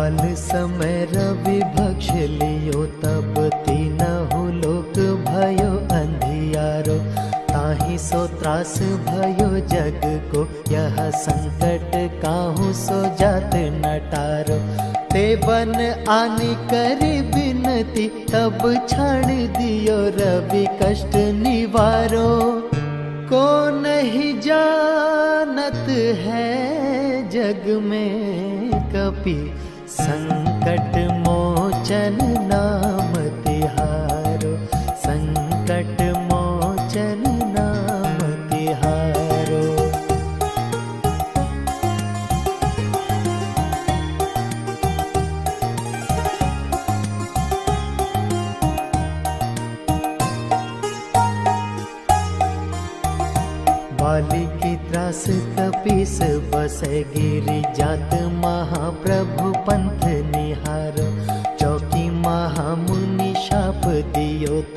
काल समय रवि भक्ष लियो, तब तीनहु लोक भयो अंधियारो। ताहि सो त्रास भयो जग को, यह संकट काहू सो जात न टारो। ते बन आनी करी बिनती, तब छाण दियो रवि कष्ट निवारो। को नहीं जानत है जग में कपि, संकट मोचन नाम तिहारो। संकट मोचन नाम तिहारो। बाली की त्रास कपीस बसै, गिरि जात महाप्रभु पंथ निहारो। चौकी महामुनि शाप दियो,